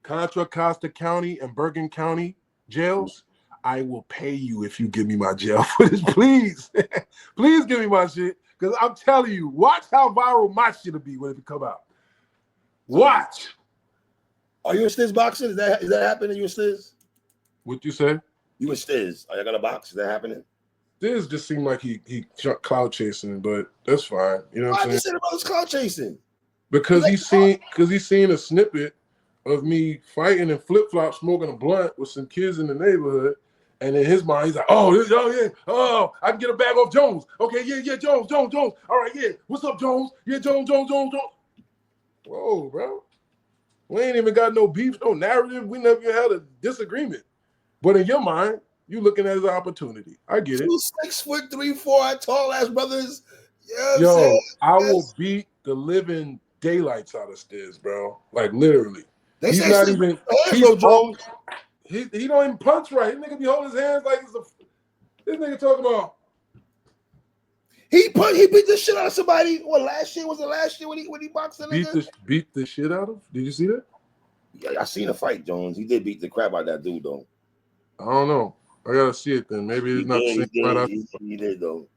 Contra Costa County and Bergen County jails. I will pay you if you give me my jail footage, please. Please give me my shit, because I'm telling you, watch how viral my shit will be when it come out. Watch. Are you in Stiz boxing? Is that happening? You in Stiz? What you say? You in Stiz? Are you got a box? Is that happening? This just seemed like he cloud chasing, but that's fine. You know what I'm saying? I just said about this cloud chasing. Because he's seen a snippet of me fighting in flip flops, smoking a blunt with some kids in the neighborhood, and in his mind he's like, oh, I can get a bag off Jones. Okay, yeah, Jones. All right, yeah. What's up, Jones? Yeah, Jones. Whoa, bro. We ain't even got no beef, no narrative. We never even had a disagreement. But in your mind, you looking at it as an opportunity. I get it. 2 6'3", 4" tall ass brothers. Yo, I will beat the living daylights out of Stiz, bro. Like literally. He's not even. He don't even punch right. This nigga be holding his hands like this nigga talking about. He beat the shit out of somebody. What last year? Was it last year when he boxed the nigga? Beat the shit out of? Did you see that? Yeah, I seen a fight, Jones. He did beat the crap out of that dude though. I don't know. I gotta see it then. Maybe it's not the same fight. He did though.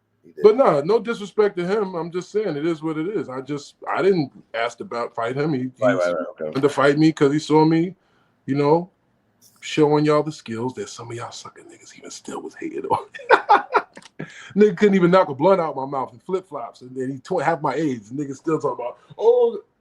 But no disrespect to him. I'm just saying it is what it is. I didn't ask about fight him. He wanted to fight me because he saw me, showing y'all the skills that some of y'all sucker niggas even still was hating on. Nigga couldn't even knock a blunt out my mouth in flip flops, and then he half my age. Nigga still talking about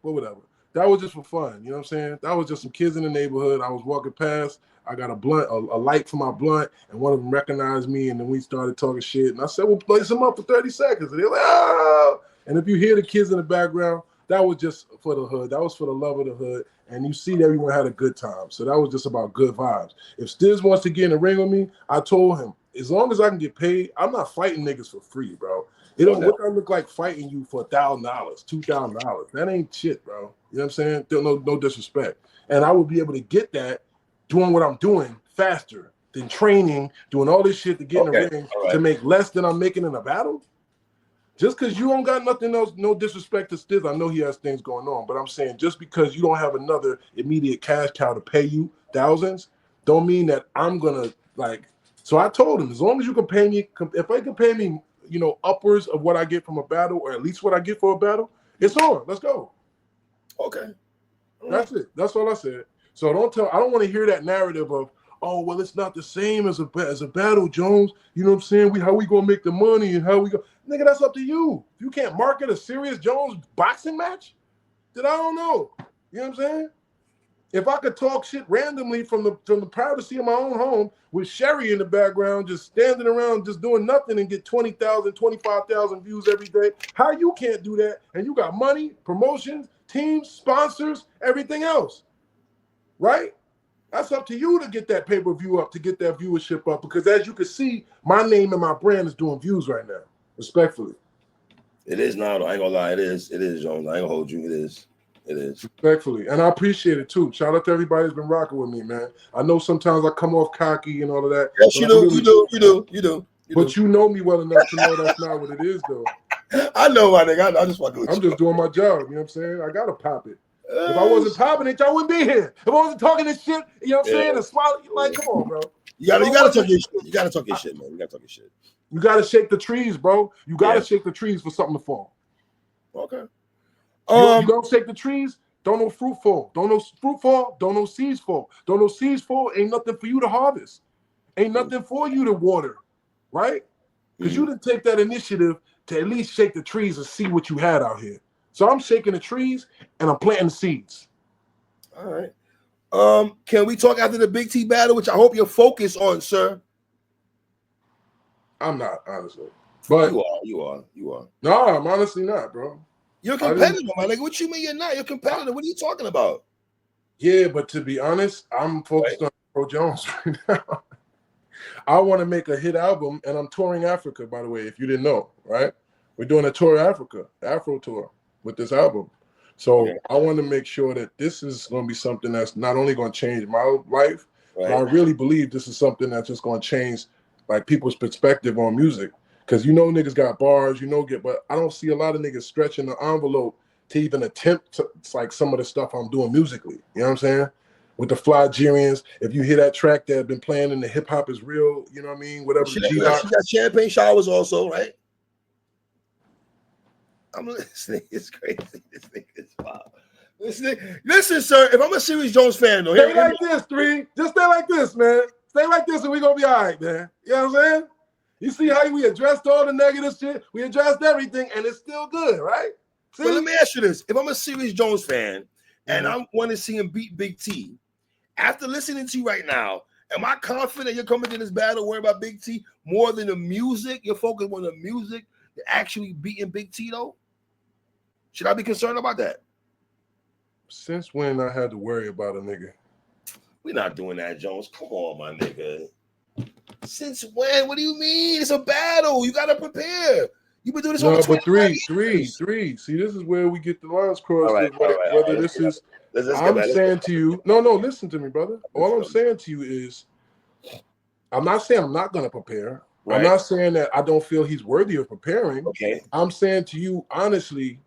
whatever. That was just for fun. You know what I'm saying? That was just some kids in the neighborhood. I was walking past. I got a light for my blunt, and one of them recognized me, and then we started talking shit. And I said, well, place them up for 30 seconds. And they're like, oh! And if you hear the kids in the background, that was just for the hood. That was for the love of the hood. And you see that everyone had a good time. So that was just about good vibes. If Stiz wants to get in the ring with me, I told him, as long as I can get paid, I'm not fighting niggas for free, bro. What I look like fighting you for $1,000, $2,000. That ain't shit, bro. You know what I'm saying? No disrespect. And I will be able to get that doing what I'm doing faster than training, doing all this shit to get in the ring to make less than I'm making in a battle. Just because you don't got nothing else, no disrespect to Stiz, I know he has things going on, but I'm saying just because you don't have another immediate cash cow to pay you thousands, don't mean that I'm gonna So I told him, as long as you can pay me, if I can pay me, upwards of what I get from a battle, or at least what I get for a battle, it's on. Let's go. Okay. That's it. That's all I said. So I don't want to hear that narrative of, oh, well, it's not the same as a battle, Jones. You know what I'm saying? How we gonna make the money and how we go? Nigga, that's up to you. If you can't market a Serius Jones boxing match, then I don't know. You know what I'm saying? If I could talk shit randomly from the privacy of my own home with Sherry in the background, just standing around, just doing nothing and get 20,000, 25,000 views every day, how you can't do that? And you got money, promotions, teams, sponsors, everything else, right? That's up to you to get that pay-per-view up, to get that viewership up, because as you can see, my name and my brand is doing views right now, respectfully. It is now, though. I ain't gonna lie. It is, Jones. I ain't gonna hold you. It is. Respectfully. And I appreciate it too. Shout out to everybody who's been rocking with me, man. I know sometimes I come off cocky and all of that. Yes, you do. But you know me well enough to know that's not what it is, though. I know, my nigga. I just fucking with you. I'm just doing my job. You know what I'm saying? I gotta pop it. If I wasn't popping it, y'all wouldn't be here. If I wasn't talking this shit, you know what I'm saying? And swallow, come on, bro. You gotta talk your shit. You gotta talk your shit, man. You gotta talk your shit. You gotta shake the trees, bro. You gotta shake the trees for something to fall. Okay. You don't shake the trees, don't no fruit fall. Don't no fruit fall, don't no seeds fall. Don't no seeds fall, ain't nothing for you to harvest. Ain't nothing for you to water, right? Because you didn't take that initiative to at least shake the trees and see what you had out here. So I'm shaking the trees and I'm planting the seeds. All right. Can we talk after the Big T battle, which I hope you're focused on, sir? I'm not, honestly. But you are. No, I'm honestly not, bro. You're competitive, my nigga. What you mean you're not? You're competitive. What are you talking about? Yeah, but to be honest, I'm focused on Pro Jones right now. I want to make a hit album, and I'm touring Africa, by the way, if you didn't know, right? We're doing a tour of Africa, Afro tour with this album. So I want to make sure that this is going to be something that's not only going to change my life, but I really believe this is something that's just going to change like people's perspective on music. Because niggas got bars, but I don't see a lot of niggas stretching the envelope to even attempt to, it's like some of the stuff I'm doing musically. You know what I'm saying? With the Flygerians, if you hear that track that been playing in the hip hop is real, you know what I mean? Whatever She the G-Lock. got champagne showers also, right? I'm listening. It's crazy. This nigga is wild. Listen, sir. If I'm a Serius Jones fan, though, stay like this, 3. Just stay like this, man. Stay like this, and we gonna be all right, man. You know what I'm saying? You see how we addressed all the negative shit? We addressed everything, and it's still good, right? See? But let me ask you this: if I'm a Serius Jones fan and I want to see him beat Big T, after listening to you right now, am I confident you're coming to this battle worried about Big T more than the music? You're focused on the music, actually beating Big T, though. Should I be concerned about that? Since when I had to worry about a nigga? We're not doing that, Jones. Come on, my nigga. Since when? What do you mean? It's a battle. You gotta prepare. You've been doing this over 25 years. Three. See, this is where we get the lines crossed. Let's I'm saying to you, no, listen to me, brother. All I'm saying to you is, I'm not saying I'm not gonna prepare. Right. I'm not saying that I don't feel he's worthy of preparing. Okay. I'm saying to you honestly,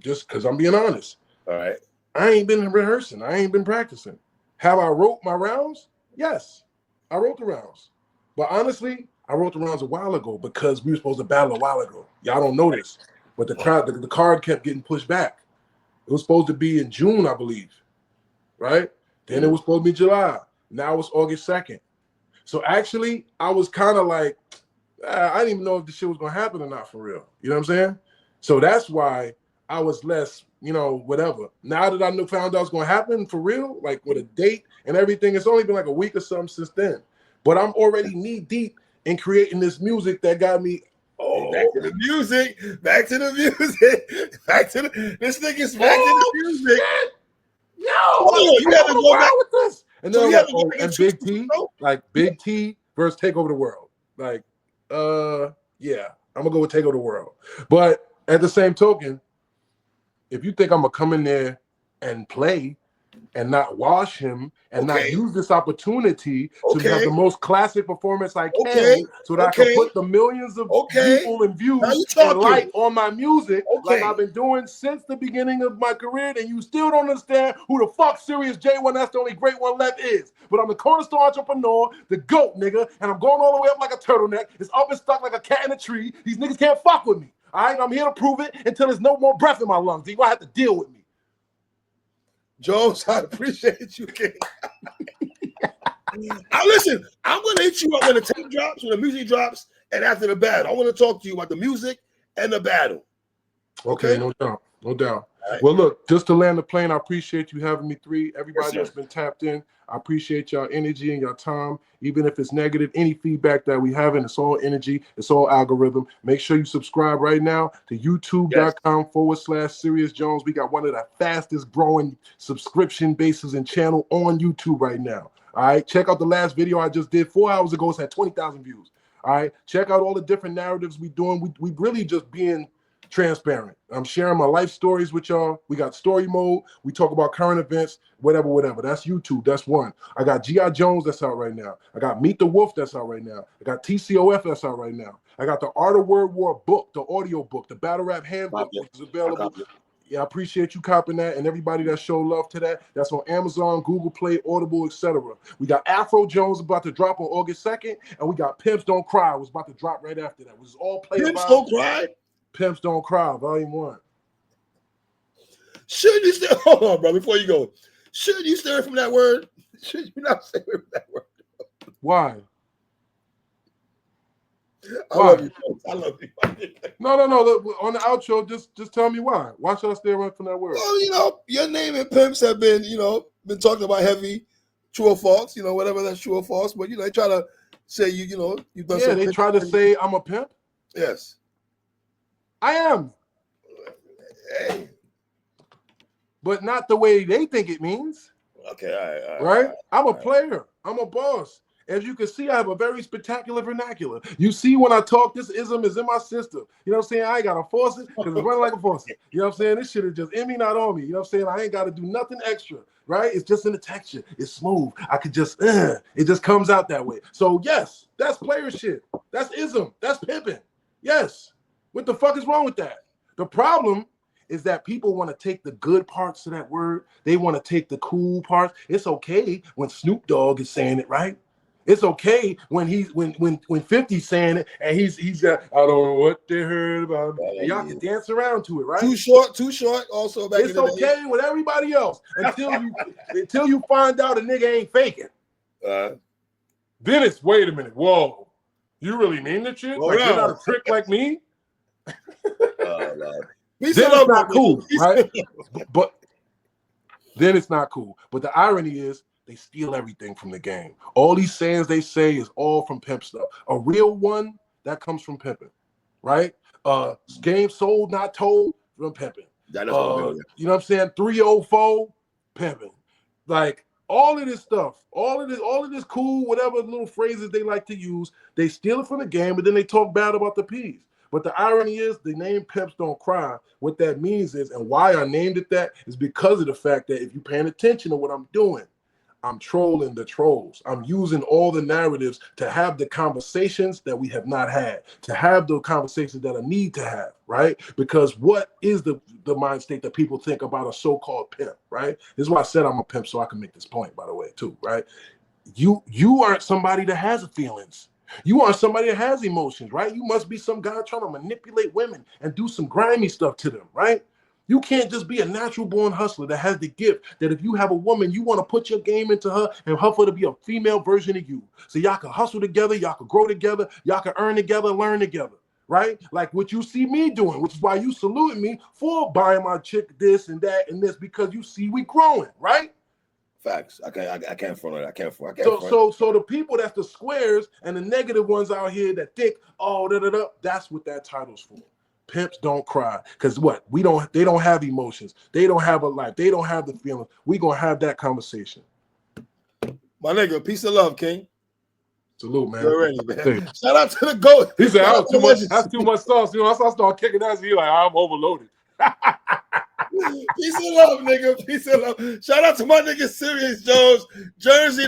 just because I'm being honest. All right. I ain't been rehearsing. I ain't been practicing. Have I wrote my rounds? Yes, I wrote the rounds. But honestly, I wrote the rounds a while ago because we were supposed to battle a while ago. Y'all don't know this, but the card kept getting pushed back. It was supposed to be in June, I believe, right? Then it was supposed to be July. Now it's August 2nd. So actually, I was kind of like, I didn't even know if this shit was going to happen or not for real. You know what I'm saying? So that's why I was less, whatever. Now that I found out it's going to happen for real, like with a date and everything, it's only been like a week or something since then. But I'm already knee deep in creating this music that got me. Back to the music. This nigga's back to the music. You have to go back with this. And then and Big T, like Big T versus Take Over the World. Like, yeah, I'm gonna go with Take Over the World. But at the same token, if you think I'm gonna come in there and play and not wash him and not use this opportunity to have the most classic performance I can so that I can put the millions of people and views and light on my music like I've been doing since the beginning of my career, and you still don't understand who the fuck Serius J1, that's the only great one left, is. But I'm the cornerstone entrepreneur, the GOAT, nigga, and I'm going all the way up like a turtleneck. It's up and stuck like a cat in a tree. These niggas can't fuck with me. All right, I'm here to prove it until there's no more breath in my lungs. You're gonna have to deal with me. Jones, I appreciate you, King. Listen, I'm going to hit you up when the tape drops, when the music drops, and after the battle. I want to talk to you about the music and the battle. Okay, no doubt. Right. Well, look, just to land the plane, I appreciate you having me, 3. Everybody that's been tapped in, I appreciate y'all energy and your time. Even if it's negative, any feedback that we having, it's all energy, it's all algorithm. Make sure you subscribe right now to youtube.com/Serius Jones. We got one of the fastest growing subscription bases and channel on YouTube right now. All right, check out the last video I just did 4 hours ago. It's had 20,000 views. All right, check out all the different narratives we doing. We really just being transparent. I'm sharing my life stories with y'all. We got story mode. We talk about current events, whatever. That's YouTube. That's one. I got G.I. Jones that's out right now. I got Meet the Wolf that's out right now. I got TCOF that's out right now. I got the Art of Word War book, the audio book, the Battle Rap Handbook, which is available. Yeah, I appreciate you copping that, and everybody that showed love to that. That's on Amazon, Google Play, Audible, etc. We got Afro Jones about to drop on August 2nd, and we got Pimps Don't Cry was about to drop right after that. It was all play. Pimps Don't Cry? Pimps Don't Cry, Volume 1. Should you still hold on, bro? Before you go, should you stay away from that word? Should you not stay away from that word? Why? I love you. No. On the outro, just tell me why. Why should I stay away from that word? Well, your name and Pimps have been, been talking about heavy, true or false. Whatever that's true or false. But they try to say you've done. Yeah, they try to say I'm a pimp. Yes. I am. Hey. But not the way they think it means. Okay, all right. Right? I'm a player. I'm a boss. As you can see, I have a very spectacular vernacular. You see, when I talk, this ism is in my system. You know what I'm saying? I ain't got to force it because it's running like a faucet. You know what I'm saying? This shit is just in me, not on me. You know what I'm saying? I ain't got to do nothing extra, right? It's just in the texture. It's smooth. I could just, it just comes out that way. So yes, that's player shit. That's ism. That's pimping. Yes. What the fuck is wrong with that? The problem is that people want to take the good parts of that word. They want to take the cool parts. It's okay when Snoop Dogg is saying it, right? It's okay when 50's saying it and he's got, I don't know what they heard about me. And y'all can dance around to it, right? Too short. Also back it's in the okay day. With everybody else until you find out a nigga ain't faking. Then it's wait a minute, whoa, you really mean that shit? Like you're not a trick like me? Then it's not cool, right? But then it's not cool. But the irony is they steal everything from the game. All these sayings they say is all from pimp stuff. A real one, that comes from pimping, right? Game sold, not told, from pimping. You know what I'm saying? 304, pimping. Like all of this stuff, all of this cool, whatever little phrases they like to use, they steal it from the game, but then they talk bad about the P's. But the irony is the name Pimps Don't Cry. What that means is, and why I named it that, is because of the fact that if you're paying attention to what I'm doing, I'm trolling the trolls. I'm using all the narratives to have the conversations that we have not had, to have the conversations that I need to have, right? Because what is the mind state that people think about a so-called pimp, right? This is why I said I'm a pimp, so I can make this point, by the way, too, right? You aren't somebody that has feelings. You are somebody that has emotions, right? You must be some guy trying to manipulate women and do some grimy stuff to them, right? You can't just be a natural born hustler that has the gift that if you have a woman, you want to put your game into her and help her to be a female version of you. So y'all can hustle together, y'all can grow together, y'all can earn together, learn together, right? Like what you see me doing, which is why you saluting me for buying my chick this and that and this, because you see we growing, right? Facts. I can't front on it. I can't front. So the people that's the squares and the negative ones out here that think, that's what that title's for. Pimps Don't Cry. Because what? They don't have emotions. They don't have a life. They don't have the feelings. We gonna have that conversation. My nigga, peace of love, King. Salute, man. You're ready, man. Shout out to the GOAT. He said, that's too much sauce. You know, I start kicking ass. He like, I'm overloaded. Peace of love, nigga. Peace of love. Shout out to my nigga Serius Jones, Jersey.